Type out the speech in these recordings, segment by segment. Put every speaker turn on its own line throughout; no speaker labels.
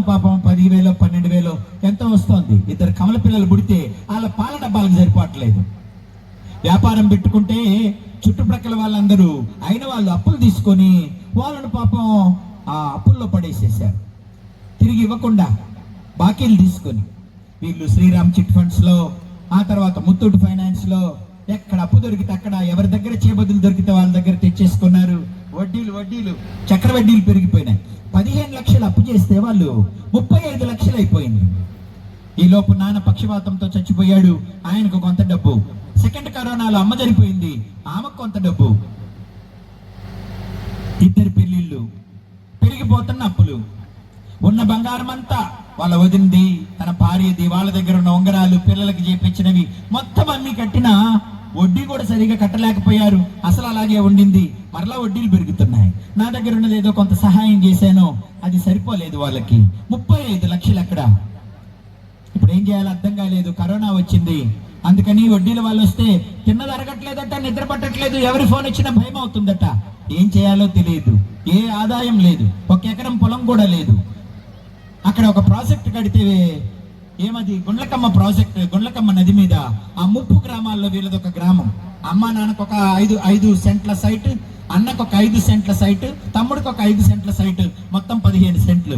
పాపం 10,000 12,000 ఎంతో వస్తుంది. 2 కమల పిల్లలు పుడితే వాళ్ళ పాల డబ్బాలకు సరిపోవట్లేదు. వ్యాపారం పెట్టుకుంటే చుట్టుప్రక్కల వాళ్ళందరూ అయిన వాళ్ళు అప్పులు తీసుకొని వాళ్ళను పాపం ఆ అప్పుల్లో పడేసేసారు. తిరిగి ఇవ్వకుండా బాకీలు తీసుకొని వీళ్ళు శ్రీరామ్ చిట్ ఫండ్స్ లో, ఆ తర్వాత ముత్తూట్ ఫైనాన్స్ లో ఎక్కడ అప్పు దొరికితే అక్కడ ఎవరి దగ్గర చేబదులు దొరికితే వాళ్ళ దగ్గర తెచ్చేసుకున్నారు. వడ్డీలు చక్రవడ్డీలు పెరిగిపోయినాయి. 15 లక్షలు అప్పు చేస్తే వాళ్ళు 35 లక్షలు అయిపోయింది. ఈ లోపు నాన్న పక్షవాతంతో చచ్చిపోయాడు, ఆయనకు కొంత డబ్బు. సెకండ్ కరోనాలో అమ్మ చనిపోయింది, ఆమెకు కొంత డబ్బు. 2 పెళ్లిళ్ళు, పెరిగిపోతున్న అప్పులు. ఉన్న బంగారం అంతా వాళ్ళ వదింది, తన భార్యది, వాళ్ళ దగ్గర ఉన్న ఉంగరాలు, పిల్లలకి చేపించినవి మొత్తం అన్ని కట్టినా వడ్డీ కూడా సరిగా కట్టలేకపోయారు. అసలు అలాగే ఉండింది. మరలా వడ్డీలు పెరుగుతున్నాయి. నా దగ్గర ఉన్నది ఏదో కొంత సహాయం చేశాను, అది సరిపోలేదు వాళ్ళకి. 35 లక్షలు అక్కడ. ఇప్పుడు ఏం చేయాలో అర్థం కాలేదు. కరోనా వచ్చింది, అందుకని వడ్డీల వాళ్ళు వస్తే తిన్నది అరగట్లేదట, నిద్ర పట్టట్లేదు, ఎవరి ఫోన్ వచ్చినా భయం అవుతుందట. ఏం చేయాలో తెలియదు. ఏ ఆదాయం లేదు, 1 ఎకరం పొలం కూడా లేదు. అక్కడ ఒక ప్రాజెక్ట్ కడితే, ఏమది గుండ్లకమ్మ ప్రాజెక్ట్, గుండ్లకమ్మ నది మీద ఆ ముప్పు గ్రామాల్లో వీళ్ళది ఒక గ్రామం. అమ్మ నాన్నకు ఒక 5 సెంట్ల సైట్, అన్నకు ఒక 5 సెంట్ల సైట్, తమ్ముడికి ఒక 5 సెంట్ల సైట్, మొత్తం 15 సెంట్లు.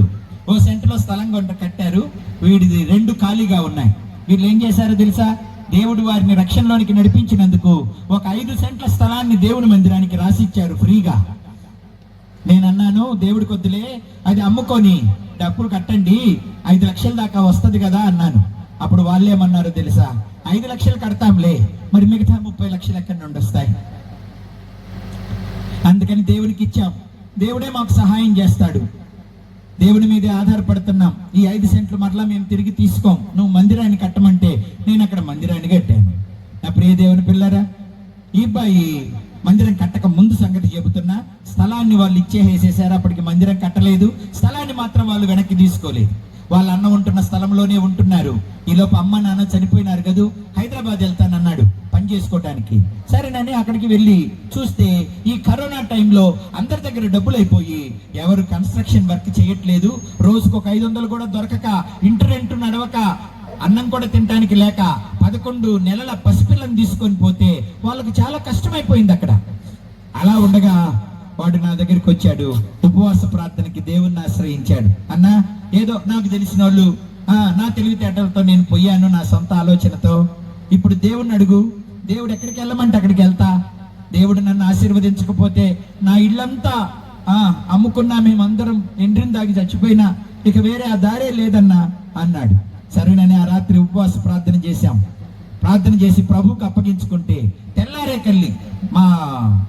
ఓ సెంట్లో స్థలం కొంట కట్టారు. వీడిది 2 ఖాళీగా ఉన్నాయి. వీళ్ళు ఏం చేశారో తెలుసా? దేవుడు వారిని రక్షణలోనికి నడిపించినందుకు ఒక 5 సెంట్ల స్థలాన్ని దేవుని మందిరానికి రాసిచ్చారు ఫ్రీగా. నేను అన్నాను, దేవుడికి వద్దులే, అది అమ్ముకొని డబ్బులు కట్టండి, 5 లక్షల దాకా వస్తుంది కదా అన్నాను. అప్పుడు వాళ్ళు ఏమన్నారు తెలుసా? 5 లక్షలు కడతాంలే, మరి మిగతా 30 లక్షలు ఎక్కడి నుండి వస్తాయి? అందుకని దేవునికి ఇచ్చాం. దేవుడే మాకు సహాయం చేస్తాడు. దేవుని మీదే ఆధారపడుతున్నాం. ఈ 5 సెంట్లు మరలా మేము తిరిగి తీసుకోం. నువ్వు మందిరాన్ని కట్టమంటే నేను అక్కడ మందిరాన్ని కట్టాను. నా ప్రియ దేవుని పిల్లరా, ఈ అబ్బాయి మందిరం కట్టక ముందు సంగతి చెబుతున్నా. స్థలాన్ని వాళ్ళు ఇచ్చేసేసారు. అప్పటికి మందిరం కట్టలేదు. స్థలాన్ని మాత్రం వాళ్ళు వెనక్కి తీసుకోలేదు. వాళ్ళ అన్న ఉంటున్న స్థలంలోనే ఉంటున్నారు. ఈలోపు అమ్మ నాన్న చనిపోయినారు కదా, హైదరాబాద్ వెళ్తానన్నాడు పని చేసుకోవటానికి. సరేనని అక్కడికి వెళ్ళి చూస్తే ఈ కరోనా టైంలో అందరి దగ్గర డబ్బులు అయిపోయి ఎవరు కన్స్ట్రక్షన్ వర్క్ చేయట్లేదు. రోజుకు ఒక 500 కూడా దొరకక, ఇంటర్నెట్ నడవక, అన్నం కూడా తినడానికి లేక 11 నెలల పసిపిల్లని తీసుకొని పోతే వాళ్ళకి చాలా కష్టమైపోయింది అక్కడ. అలా ఉండగా వాడు నా దగ్గరికి వచ్చాడు. ఉపవాస ప్రార్థనకి దేవుణ్ణి ఆశ్రయించాడు. అన్నా, ఏదో నాకు తెలిసిన వాళ్ళు, నా తెలివితేటలతో నేను పోయాను, నా సొంత ఆలోచనతో. ఇప్పుడు దేవుణ్ణి అడుగు, దేవుడు ఎక్కడికి వెళ్ళమంటే అక్కడికి వెళ్తా. దేవుడు నన్ను ఆశీర్వదించకపోతే నా ఇల్లంతా అమ్ముకున్నా, మేమందరం ఎండ్రిని దాగి చచ్చిపోయినా, ఇక వేరే ఆ దారే లేదన్నా అన్నాడు. సరేనని ఆ రాత్రి ఉపవాస ప్రార్థన చేశాం. ప్రార్థన చేసి ప్రభువుకు అప్పగించుకుంటే తెల్లారే కల్లి మా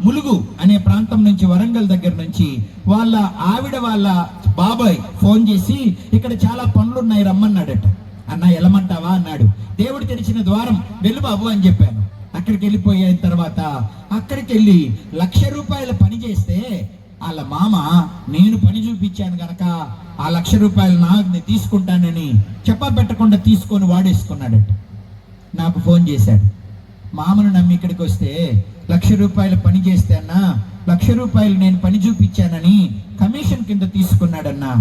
ములుగు అనే ప్రాంతం నుంచి, వరంగల్ దగ్గర నుంచి వాళ్ళ ఆవిడ వాళ్ళ బాబాయ్ ఫోన్ చేసి ఇక్కడ చాలా పనులు ఉన్నాయి రమ్మన్నాడట. అన్న వెళ్ళమంటావా అన్నాడు. దేవుడు తెరిచిన ద్వారం, వెళ్ళు బాబు అని చెప్పాను. అక్కడికి వెళ్ళిపోయిన తర్వాత అక్కడికి వెళ్ళి 1,00,000 రూపాయల పని చేస్తే వాళ్ళ మామ, నేను పని చూపించాను గనక ఆ 1,00,000 రూపాయలు నాకు తీసుకుంటానని చెప్పా పెట్టకుండా తీసుకొని వాడేసుకున్నాడట. నాకు ఫోన్ చేశాడు. మామను నమ్మి ఇక్కడికి వస్తే 1,00,000 రూపాయలు పని చేస్తే అన్నా, 1,00,000 రూపాయలు నేను పని చూపించానని కమిషన్ కింద తీసుకున్నాడన్నా.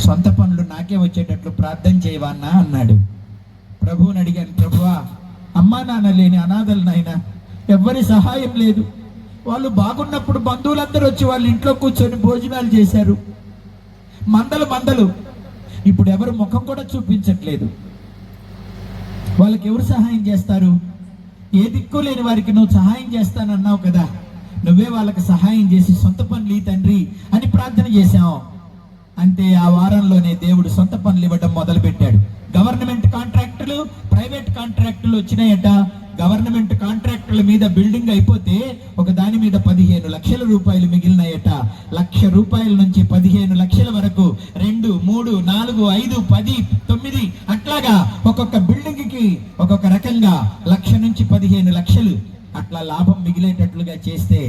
సొంత పనులు నాకే వచ్చేటట్లు ప్రార్థన చేయవా అన్నా అన్నాడు. ప్రభువుని అడిగాను, ప్రభువా, అమ్మా నాన్న లేని అనాథలు నాయన, ఎవ్వరి సహాయం లేదు. వాళ్ళు బాగున్నప్పుడు బంధువులందరూ వచ్చి వాళ్ళ ఇంట్లో కూర్చొని భోజనాలు చేశారు, మందలు. ఇప్పుడు ఎవరు ముఖం కూడా చూపించట్లేదు. వాళ్ళకి ఎవరు సహాయం చేస్తారు? ఏ దిక్కు లేని వారికి నువ్వు సహాయం చేస్తానన్నావు కదా, నువ్వే వాళ్ళకి సహాయం చేసి సొంత పనులు తండ్రి అని ప్రార్థన చేశావు. అంతే, ఆ వారంలోనే దేవుడు సొంత పనులు ఇవ్వడం మొదలు పెట్టాడు. గవర్నమెంట్ కాంట్రాక్టులు, ప్రైవేట్ కాంట్రాక్టులు వచ్చినాయట. గవర్నమెంట్ కాంట్రాక్టుల మీద బిల్డింగ్ అయిపోతే ఒక దాని మీద 15 లక్షల రూపాయలు మిగిలినాయట. 1,00,000 రూపాయల నుంచి 15 లక్షల వరకు 2, 3, 4, 5, 10, 9 అట్లాగా ఒక్కొక్క బిల్డింగ్ కి ఒక్కొక్క రకంగా 1,00,000 నుంచి 15 లక్షలు అట్లా లాభం మిగిలేటట్లుగా చేస్తే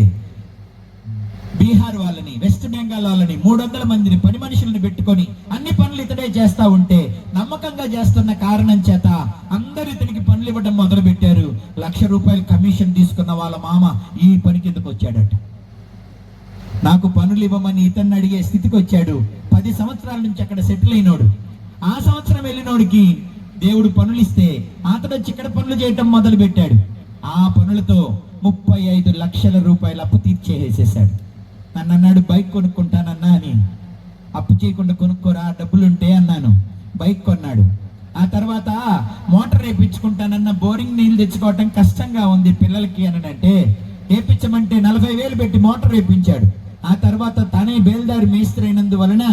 బీహార్ వాళ్ళని, వెస్ట్ బెంగాల్ వాళ్ళని 300 మందిని పని మనుషుల్ని పెట్టుకొని అన్ని పనులు ఇతడే చేస్తా ఉంటే నమ్మకంగా చేస్తున్న కారణం చేత అందరు ఇతనికి పనులు ఇవ్వడం మొదలు పెట్టారు. 1,00,000 రూపాయలు కమిషన్ తీసుకున్న వాళ్ళ మామ ఈ పని కిందకు వచ్చాడట. నాకు పనులు ఇవ్వమని ఇతన్ని అడిగే స్థితికి వచ్చాడు. 10 సంవత్సరాల నుంచి అక్కడ సెటిల్ అయినోడు. ఆ సంవత్సరం వెళ్ళినోడికి దేవుడు పనులు ఇస్తే అతడు వచ్చి ఇక్కడ పనులు చేయటం మొదలు పెట్టాడు. ఆ పనులతో 35 లక్షల రూపాయలు అప్పు తీర్చేసేసాడు. నన్ను అన్నాడు, బైక్ కొనుక్కుంటానన్నా అని. అప్పు చేయకుండా కొనుక్కోరా, డబ్బులుంటే అన్నాను. బైక్ కొన్నాడు. ఆ తర్వాత మోటార్ వేయించుకుంటానన్న, బోరింగ్ నీళ్ళు తెచ్చుకోవటం కష్టంగా ఉంది పిల్లలకి అని అంటే వేయించమంటే 40,000 పెట్టి మోటార్ వేయించాడు. ఆ తర్వాత తనే బేల్దారి మేస్త్రి అయినందువలన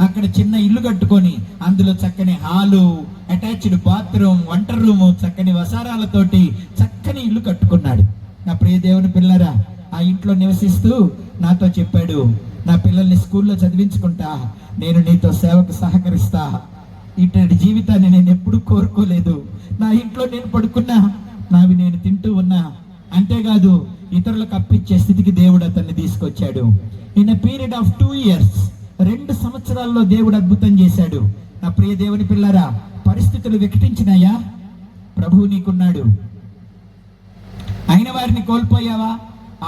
అక్కడ చిన్న ఇల్లు కట్టుకొని అందులో చక్కని హాలు, అటాచ్డ్ బాత్రూమ్, వంట రూము, చక్కని వసారాలతోటి చక్కని ఇల్లు కట్టుకున్నాడు. నా ప్రియ దేవుని పిల్లరా, ఆ ఇంట్లో నివసిస్తూ నాతో చెప్పాడు, నా పిల్లల్ని స్కూల్లో చదివించుకుంటా, నేను నీతో సేవకు సహకరిస్తా. ఇటువంటి జీవితాన్ని నేను ఎప్పుడు కోరుకోలేదు. నా ఇంట్లో నేను పడుకున్నా, నావి నేను తింటూ ఉన్నా. అంతేకాదు ఇతరులకు అప్పిచ్చే స్థితికి దేవుడు అతన్ని తీసుకొచ్చాడు. In a period of 2 years, 2 సంవత్సరాల్లో దేవుడు అద్భుతం చేశాడు. నా ప్రియ దేవుని పిల్లరా, పరిస్థితులు వికటించినాయా? ప్రభువు నీకున్నాడు. అయిన వారిని కోల్పోయావా?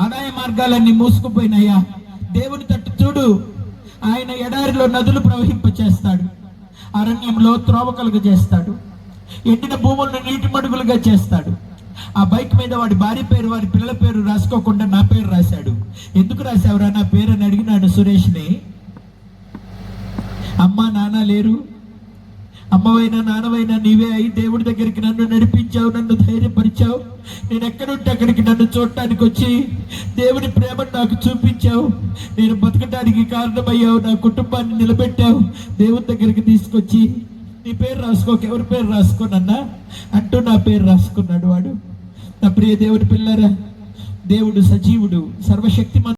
ఆదాయ మార్గాలన్నీ మూసుకుపోయినాయా? దేవుని తట్టు చూడు. ఆయన ఎడారిలో నదులు ప్రవహింపచేస్తాడు, అరణ్యంలో త్రోవ కలుగ చేస్తాడు, ఎండిన భూములను నీటి మడుగులుగా చేస్తాడు. ఆ బైక్ మీద వాడి భార్య పేరు, వాడి పిల్లల పేరు రాసుకోకుండా నా పేరు రాశాడు. ఎందుకు రాశావురా నా పేరు అని అడిగినాడు సురేష్ని. అమ్మ నాన్న లేరు, అమ్మవైనా నాన్నవైనా నీవే అయి దేవుడి దగ్గరికి నన్ను నడిపించావు, నన్ను ధైర్యపరిచావు. నేను ఎక్కడుంటే అక్కడికి నన్ను చూడటానికి వచ్చి దేవుడి ప్రేమను నాకు చూపించావు. నేను బతకటానికి కారణమయ్యావు, నా కుటుంబాన్ని నిలబెట్టావు. దేవుడి దగ్గరికి తీసుకొచ్చి నీ పేరు రాసుకోక, ఎవరి పేరు రాసుకోనన్నా అంటూ నా పేరు రాసుకున్నాడు వాడు. నా ప్రియ దేవుడి పిల్లరా, దేవుడు సజీవుడు, సర్వశక్తిమంతుడు.